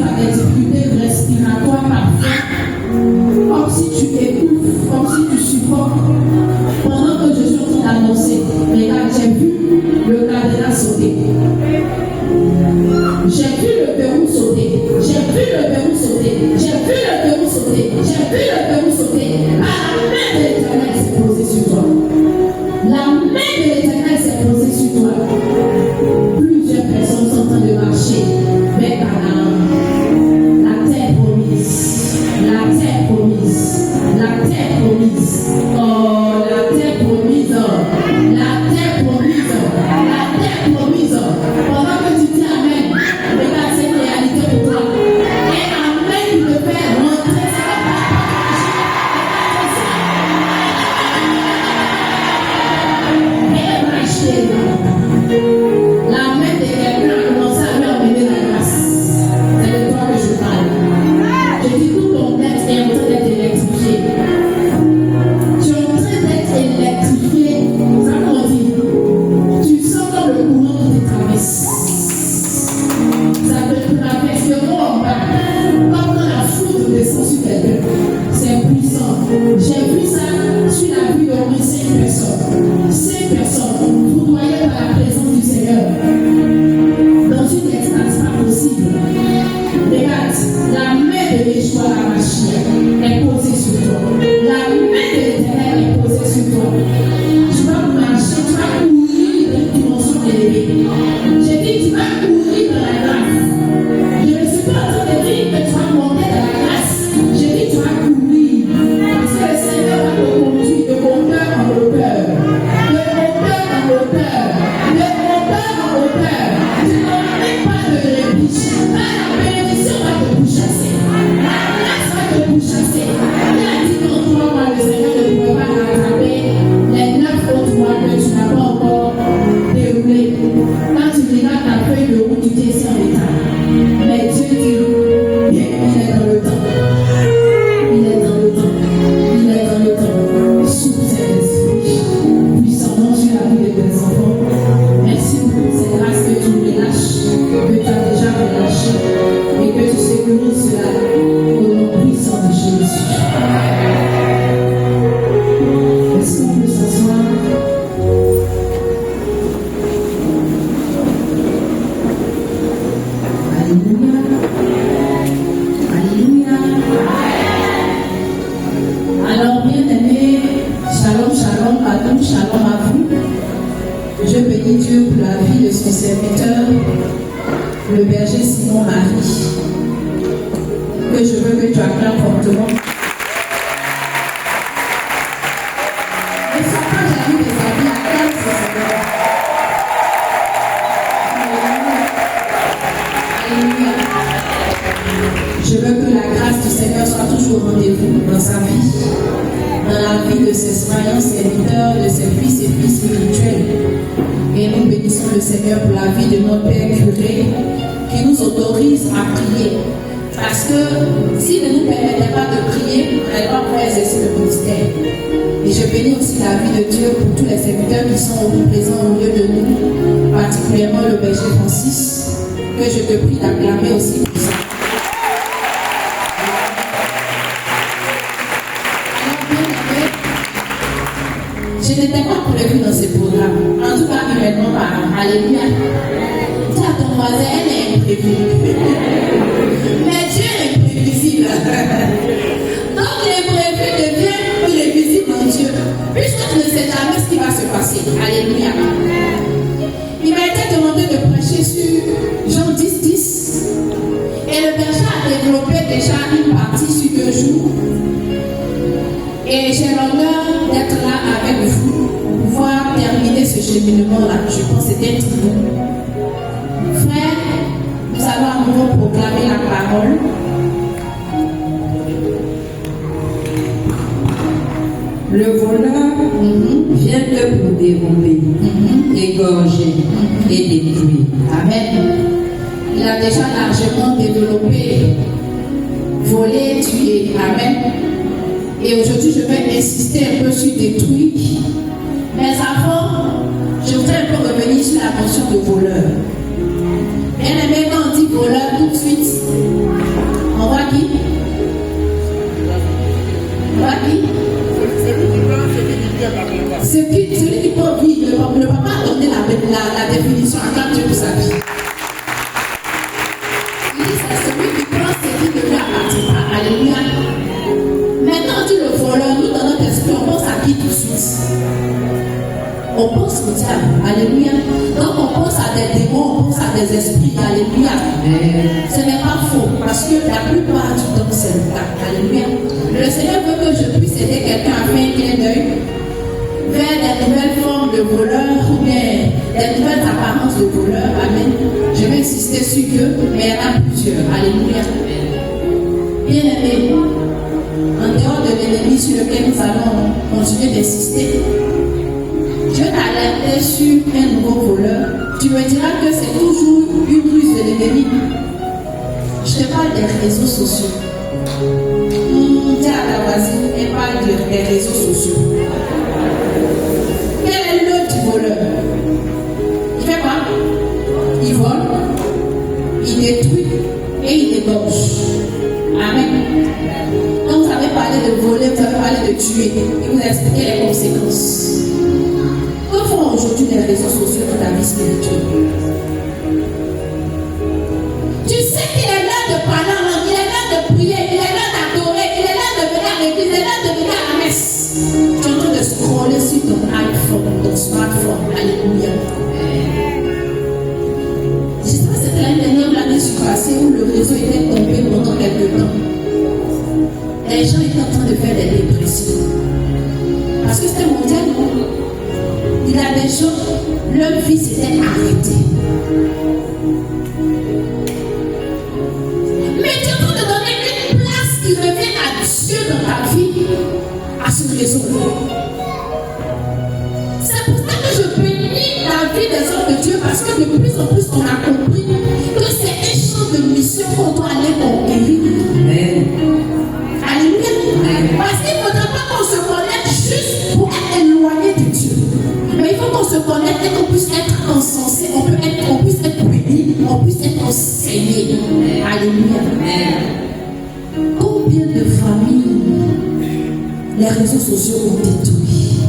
tu as des difficultés respiratoires parfois, comme si tu étouffes, comme si tu suffoques, pendant que je suis en train d'annoncer, regarde, j'ai vu le cadenas sauter. J'ai vu le verrou sauter. J'ai vu le verrou sauter. J'ai vu le verrou sauter. J'ai vu le verrou sauter. Ah, la main de l'Éternel s'est posée sur toi. La main de l'Éternel s'est posée sur toi. Plusieurs personnes sont en train de marcher vers Canaan. La terre promise. La terre promise. La terre promise. Oh, la terre promise. La terre promise. La terre promise. Pendant que tu dis Amen, regarde cette réalité pour toi. Et Amen, il te fait rentrer. La main de quelqu'un a commencé à lui emmener la grâce. C'est de toi que je parle. Je dis tout ton être est en train d'être électrifié. Tu es en train d'être électrifié. Ça qu'on dit. Tu sens comme le courant qui te traverse. Ça te traverse de haut en bas. Comme quand la foudre descend sur quelqu'un. C'est puissant. J'ai vu ça sur la vie de 5 personnes. 5 personnes. Vous voyez par la présence du Seigneur. Dans une extase pas possible. Regarde, la main de Yeshua la machine est posée sur toi. La main de l'Éternel est posée sur toi. Tu vas marcher, tu vas courir dans une dimension élevée. J'ai dit, tu vas courir dans la grâce. Je ne suis pas en train de dire que tu vas monter dans la grâce. J'ai dit, tu vas courir. Parce que le Seigneur va te conduire de hauteur en hauteur. De hauteur en hauteur. De hauteur en hauteur. Tu n'auras même pas de répit. La bénédiction va te pourchasser. La grâce va te pourchasser. Il a dit qu'en 3 mois, le Seigneur ne pouvait pas rattraper les 9 autres mois que tu n'as pas encore déroulé. Quand tu liras ta feuille de route, tu t'es en état. Mais Dieu dit, il est dans le temps. Il est dans le temps. Il est dans le temps. Souffle cet esprit. Puissamment sur la vie de tes enfants. Merci pour toutes ces grâces que tu relâches, que tu as déjà relâchées et que tu sécurises cela au nom puissant de Jésus. Est-ce qu'on peut s'asseoir? Alléluia. Alléluia. Alors, bien-aimés, shalom, shalom à tous, shalom à vous. Je bénis Dieu pour la vie de son serviteur, le berger Simon Marie, que je veux que tu acclames fortement. Ne sois pas jaloux de sa vie, acclame ce Seigneur. Alléluia. Je veux que la grâce du Seigneur soit toujours au rendez-vous dans sa vie, dans la vie de ses vaillants serviteurs, de ses fils et filles spirituels. Et nous bénissons le Seigneur pour la vie de notre Père curé qui nous autorise à prier. Parce que s'il ne nous permettait pas de prier, on n'allait pas pouvoir exercer le ministère. Et je bénis aussi la vie de Dieu pour tous les serviteurs qui sont présents au milieu de nous, particulièrement le berger Francis, que je te prie d'acclamer aussi pour ça. Je n'étais pas prévu dans ce programme. En tout cas, humainement parlant. Alléluia. Dis à ton voisin, elle est imprévue. Mais Dieu est imprévisible. Donc l'imprévu devient prévisible en Dieu. Puisque tu ne sais jamais ce qui va se passer. Alléluia. Il m'a été demandé de prêcher sur Jean 10, 10. Et le berger a développé déjà une partie sur 2 jours. Et j'ai l'honneur d'être là avec vous pour pouvoir terminer ce cheminement-là. Je pense que c'était tout bon. Frère, nous allons à nouveau proclamer la parole. Le voleur vient que pour dérober, égorger et détruire. Amen. Il a déjà largement développé, volé, tué. Amen. Et aujourd'hui, je vais insister un peu sur détruire. Mais avant, je voudrais un peu revenir sur la notion de voleur. Bien aimé, quand on dit voleur, tout de suite, on pense au diable. Alléluia. Donc on pense à des démons, on pense à des esprits. Alléluia. Ce n'est pas faux, parce que la plupart du temps c'est le cas. Alléluia. Le Seigneur veut que je puisse aider quelqu'un à faire un clin d'œil vers des nouvelles formes de voleurs ou bien des nouvelles apparences de voleurs. Amen. Je vais insister sur que, mais il y en a plusieurs. Alléluia. Bien aimé, en dehors de l'ennemi sur lequel nous allons continuer d'insister, Dieu t'a alerté sur un nouveau voleur. Tu me diras que c'est toujours une ruse de l'ennemi. Je te parle des réseaux sociaux. Dis à ta voisine, elle parle des réseaux sociaux. Quel est l'œuvre du voleur? Il fait quoi? Il vole, il détruit et il égorge. Amen. Quand vous avez parlé de voler, vous avez parlé de tuer, et vous expliquez les conséquences. Que font aujourd'hui les réseaux sociaux dans ta vie spirituelle? Tu sais qu'il est l'heure de parler en langue, il est l'heure de prier, il est l'heure d'adorer, il est l'heure de venir à l'église, il est l'heure de venir à la messe. Tu es en train de scroller sur ton iPhone, ton smartphone. Alléluia. Je sais pas si c'était l'année dernière ou l'année surpassée où le réseau était tombé pendant quelques temps. Les gens étaient en train de faire des dépressions. Parce que c'était mondial, non? Il y a des gens, leur vie s'était arrêtée. Mais tu es en train de donner une place qui revient à Dieu dans ta vie, à ce réseau-là. C'est pour ça que je bénis la vie des hommes de Dieu, parce que de plus en plus on a compris que c'est un champ de mission qu'on doit aller conquérir. Alléluia. Parce qu'il ne faudra pas qu'on se connecte juste pour être éloigné de Dieu. Mais il faut qu'on se connecte et qu'on puisse être encensé, on puisse être béni, on puisse être enseigné. Alléluia. Combien de familles les réseaux sociaux ont détruit?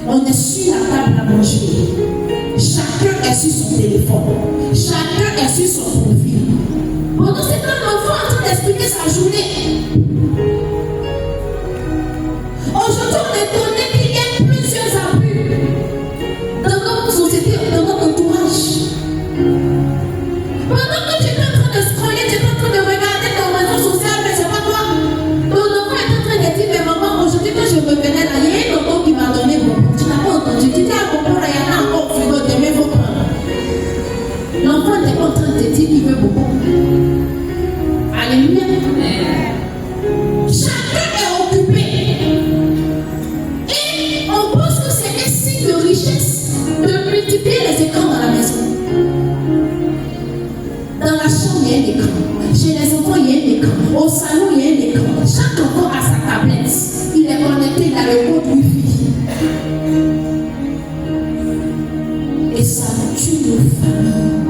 On est sur la table à manger. Chacun est sur son téléphone. Chacun est sur son profil. Pendant ce temps, l'enfant est en train d'expliquer sa journée. Aujourd'hui, on est donné qu'il y a plusieurs abus dans notre société, dans notre entourage. Pendant que tu es en train de scroller, tu es en train de regarder ton réseau social, mais c'est pas toi. Ton enfant est en train de dire, mais maman, aujourd'hui, quand je revenais là, il y a un tonton qui m'a donné beaucoup. Tu n'as pas entendu. Tu dis à Coco, là, il y en a encore au frigo, demain, il faut prendre. L'enfant n'est pas en train de te dire qu'il veut beaucoup. Alléluia. Chacun est occupé. Et on pense que c'est un signe de richesse de multiplier les écrans dans la maison. Dans la chambre, il y a un écran. Chez les enfants, il y a un écran. Au salon, il y a un écran. Chaque enfant a sa tablette. Il est connecté, il a le code Wi-Fi. Et ça tue nos familles.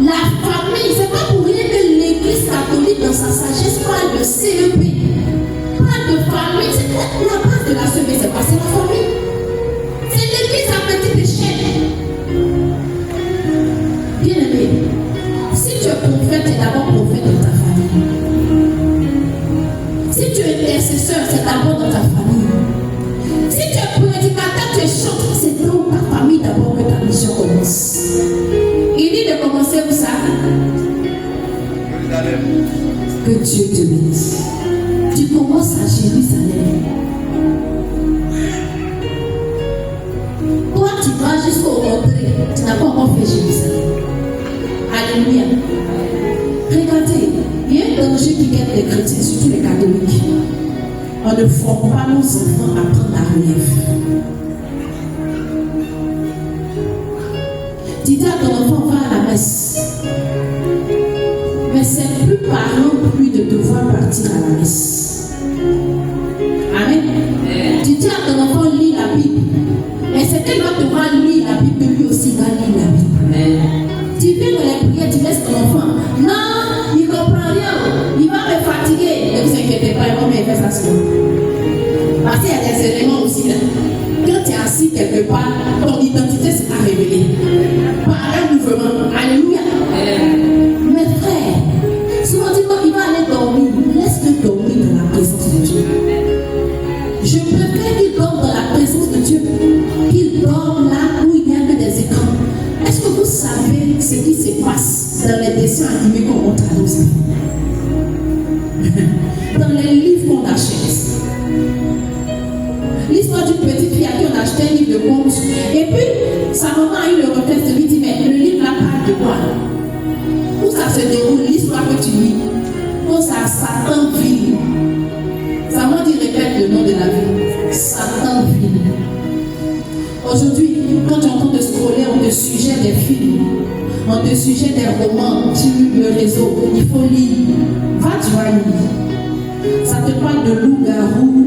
La famille, c'est pas pour rien que l'Église catholique, dans sa sagesse, parle de CEP. Parle de famille. C'est la base de la CEP, c'est pas c'est la famille. C'est l'Église à petite échelle. Bien aimé, si tu es prophète, tu es d'abord prophète dans ta famille. Si tu es intercesseur, c'est d'abord dans ta famille. Si tu es prédicateur, tu es chanteur, c'est dans ta famille d'abord que ta mission commence. Il dit de commencer où ça? Que Dieu te bénisse. Tu commences à Jérusalem. Toi, tu vas jusqu'au entrée. Tu n'as pas encore fait Jérusalem. Alléluia. Regardez, il y a un danger qui guette les chrétiens, surtout les catholiques. On ne forme pas nos enfants à prendre la relève. Tu dis à ton enfant, va à la messe. Mais c'est plus parlant pour lui de devoir partir à la messe. Amen. Tu dis à ton enfant, lis la Bible. Mais c'est qu'il va devoir lire la Bible, lui aussi va lire la Bible. Tu viens dans les prières, tu laisses ton enfant. Non, il ne comprend rien. Il va me fatiguer. Ne vous inquiétez pas, il va me faire ça seul. Parce qu'il y a des éléments aussi là. Quand tu es assis quelque part, ton identité sera révélée. Par un mouvement. Alléluia. Mes frères, souvent dit non, il va aller dormir. Laisse-le dormir dans la présence de Dieu. animés qu'on montre à nos enfants. Dans les livres qu'on achète. L'histoire d'une petite fille à qui on a acheté un livre de contes. Et puis, sa maman a eu le réflexe de lui dire, mais le livre là parle de quoi? Où ça se déroule, l'histoire que tu lis? Où ça Satanville. Sa maman dit, répète le nom de la ville. Satanville. Aujourd'hui, quand tu entends te scroller, on te suggère des films, on te suggère des romans sur le réseau, il faut lire. Va, tu vas lire. Ça te parle de loup-garou,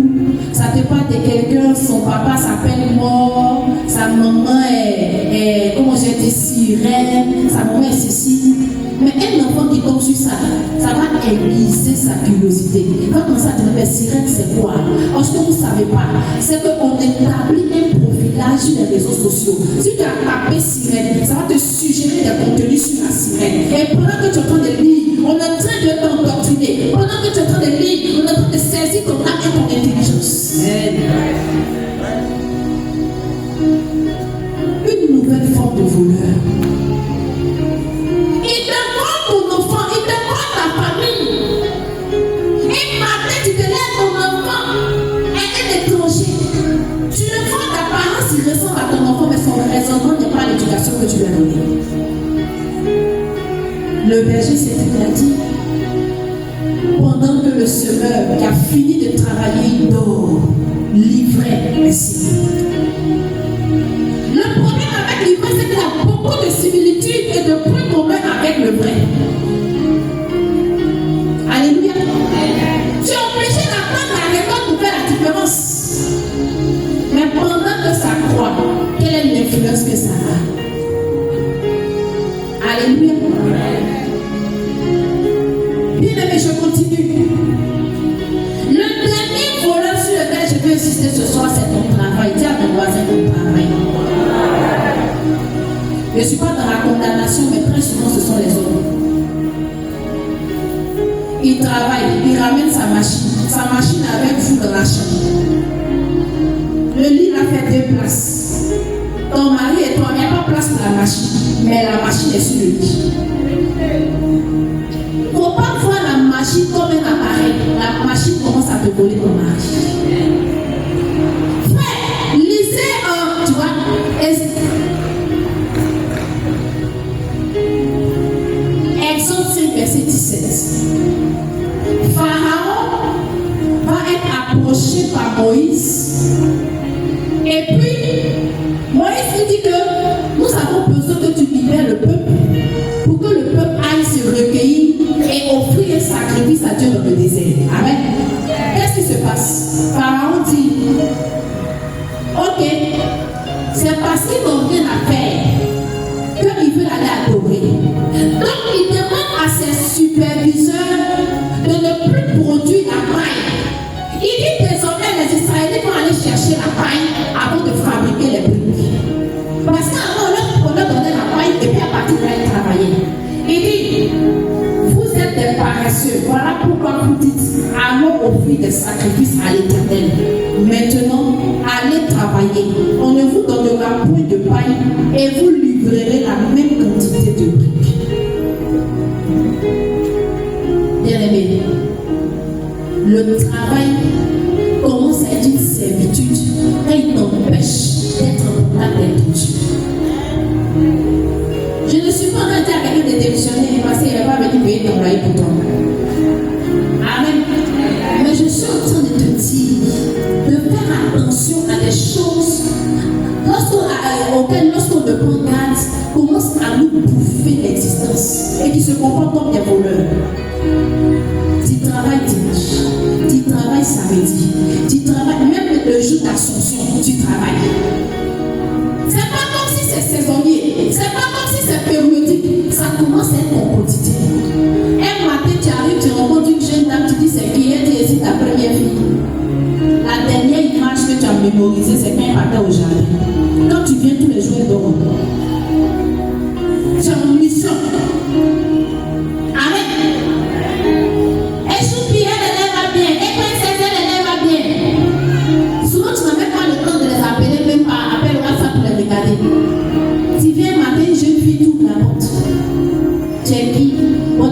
ça te parle de quelqu'un, son papa s'appelle mort, sa maman est comment j'ai dit, sirène, sa maman est ceci. Mais un enfant qui tombe sur ça, ça va aiguiser sa curiosité. Il va commencer à dire, mais sirène, c'est quoi? Or, ce que vous ne savez pas, c'est qu'on établit un profilage sur les réseaux sociaux. Si tu as tapé sirène, ça va te suggérer des contenus sur la sirène. Et pendant que tu es en train de lire, on est en train de t'endoctriner. Pendant que tu es en train de lire, on est en train de saisir ton âme et ton intelligence. Une nouvelle forme de voleur. Il te prend ton enfant, il te prend ta famille. Et matin, tu te lèves, ton enfant est un étranger. Tu le vois d'apparence, il ressemble à ton enfant, mais son raisonnement n'est pas l'éducation que tu lui as donnée. Le berger s'était dit, pendant que le semeur qui a fini de travailler dort, livré, ainsi. Le problème avec l'ivraie, c'est qu'il a beaucoup de similitudes et de points communs avec le vrai. Alléluia. Tu es obligé d'attendre la récolte pour faire la différence. Mais pendant que ça croît, quelle est l'influence que ça a? Alléluia. Bien aimé, je continue. Le dernier voleur sur lequel je veux insister ce soir, c'est ton travail. Dis à ton voisin ton travail. Je ne suis pas dans la condamnation, mais très souvent ce sont les hommes. Il travaille, il ramène sa machine avec vous dans la chambre. Le lit a fait 2 places. Ton mari et toi, il n'y a pas place pour la machine, mais la machine est sur le lit. Il ne faut pas voir la machine comme un appareil. La machine commence à te voler ton mari. Frère, lisez tu vois, Exode 5, verset 17. Pharaon va être approché par Moïse. Et puis, Moïse lui dit que nous avons besoin que tu libères le peuple pour que le peuple aille se recueillir et offrir un sacrifice à Dieu dans le désert. Amen. Qu'est-ce qui se passe? Pharaon dit, ok, c'est parce qu'ils n'ont rien à faire qu'ils veulent aller adorer. Donc il demande à ses superviseurs de ne plus produire la paille. Il dit désormais les Israéliens vont aller chercher la paille avant de fabriquer les briques. Parce qu'avant on leur donnait la paille et puis à partir de là ils travaillaient. Il dit, vous êtes des paresseux, voilà pourquoi vous dites, allons offrir des sacrifices à l'Éternel. Maintenant, allez travailler. On ne vous donnera point de paille et vous livrerez la même quantité de briques. Bien-aimé, le travail commence à être une servitude et il t'empêche d'être en contact avec Dieu. Je ne suis pas en train de dire à quelqu'un de démissionner parce qu'il n'est pas venu payer ton loyer pour toi. Amen. Mais je suis en train de te dire de faire attention à des choses auxquelles, lorsqu'on ne prend garde, commence à nous bouffer l'existence et qui se comportent comme des voleurs. Tu travailles dimanche, tu travailles samedi, tu travailles même le jour d'Ascension, tu travailles. C'est pas comme si c'est saisonnier, c'est pas comme si c'est périodique, ça commence à être ton quotidien. Un matin, tu arrives, tu rencontres une jeune dame, tu dis c'est qui est, tu hésites ta première fille. La dernière image que tu as mémorisée, c'est quand elle partait au jardin. Quand tu viens tous les jours, elle dort. Tu es en mission. Amen. Elle choupie, elle va bien. Et princesse, elle va bien. Souvent, tu n'as même pas le temps de les appeler, même pas appel WhatsApp pour les regarder. Tu viens matin, une jeune fille, toute la porte. Tu es qui? Moi,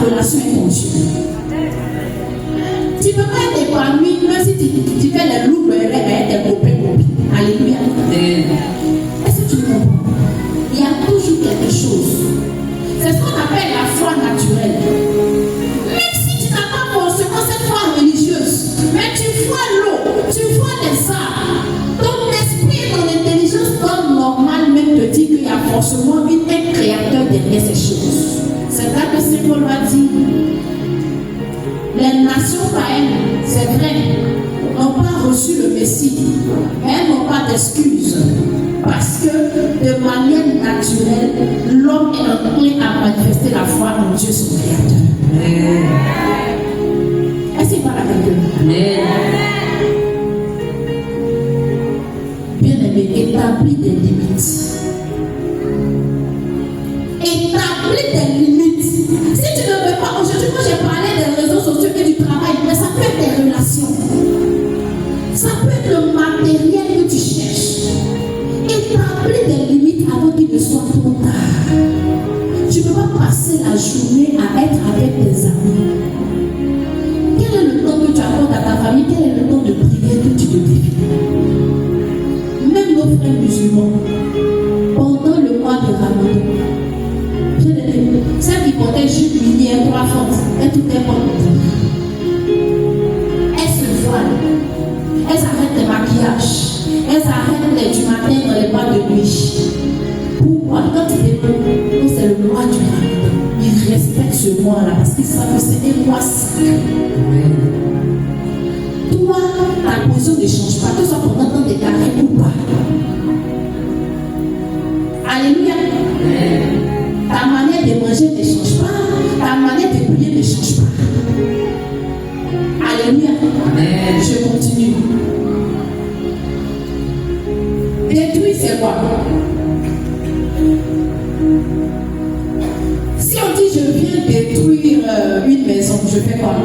relation avec ton Dieu. Tu ne peux pas être épanoui même si tu fais les loups avec tes copains. Alléluia. Est-ce que tu comprends? Il y a toujours quelque chose. C'est ce qu'on appelle la foi naturelle. Même si tu n'as pas forcément cette foi religieuse, mais tu vois l'eau, tu vois les arbres, ton esprit et ton intelligence comme normal même te dit qu'il y a forcément un créateur derrière ces choses. C'est là que Saint Paul a dit. Les nations païennes, c'est vrai, n'ont pas reçu le Messie, mais elles n'ont pas d'excuses. Parce que de manière naturelle, l'homme est enclin à manifester la foi en Dieu, son Créateur. Est-ce qu'il parle à quelqu'un? Bien aimé, établis des limites. Établis des limites. Si tu ne veux pas, aujourd'hui, moi j'ai parlé des réseaux sociaux et du travail, mais ça peut être des relations. Ça peut être le matériel que tu cherches. Établis des limites avant qu'il ne soit trop tard. Tu ne peux pas passer la journée à être avec tes amis. Quel est le temps que tu accordes à ta famille? Quel est le temps de prière que tu te défies? Même nos frères musulmans, pendant le mois de Ramadan, celle qui portait juste lumière, 3 fentes, elle tout est bon. Elles se voilent, elles arrêtent les maquillages, elles arrêtent du matin dans les boîtes de nuit. Pourquoi? Quand tu demandes, c'est le mois du Ramadan. Ils respectent ce mois-là parce qu'ils savent que c'est un mois sacré. Toi, ta position ne change pas, que ce soit pendant ton déclaré ou pas. Alléluia. Ta manière de manger ne change pas, ta manière de prier ne change pas. Alléluia. Je continue. Détruire, c'est quoi? Si on dit je viens détruire une maison, je fais quoi?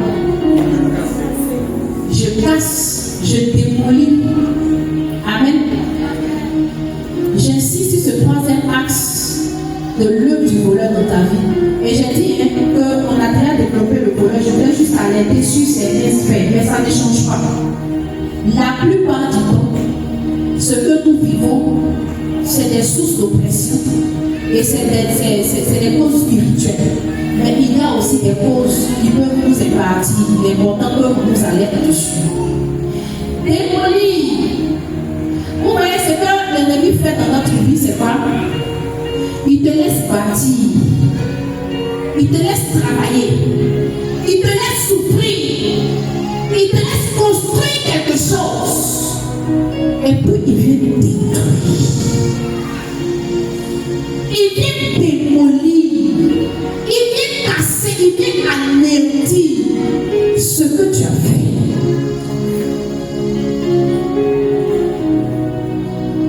Je casse, je démolis. Amen. J'insiste sur ce troisième axe de l'œuvre du voleur dans ta vie. Et j'ai dit qu'on a déjà développé le voleur. Je voulais juste alerter sur certains aspects, mais ça ne change pas. La plupart du temps, ce que nous vivons, c'est des sources d'oppression. Et c'est des causes spirituelles. Mais il y a aussi des causes qui peuvent nous épargner. Il est important que nous alerter dessus. Démolir. Vous voyez ce que l'ennemi fait dans notre vie, c'est quoi? Il te laisse bâtir. Il te laisse travailler. Il te laisse souffrir. Il te laisse construire quelque chose. Et puis il vient détruire. Il vient démolir. Il vient casser. Il vient anéantir ce que tu as fait.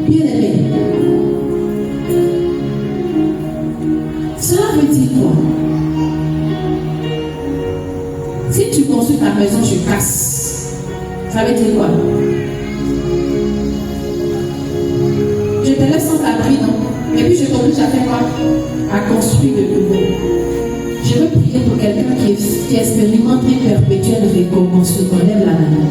Bien aimé. Cela veut dire quoi? Si tu construis ta maison, je casse. Ça veut dire quoi? Je te laisse sans abri, non? Et puis je t'oblige à faire quoi? À construire de nouveau. Je veux prier pour quelqu'un qui expérimente une perpétuelle recommencement. Lève la main.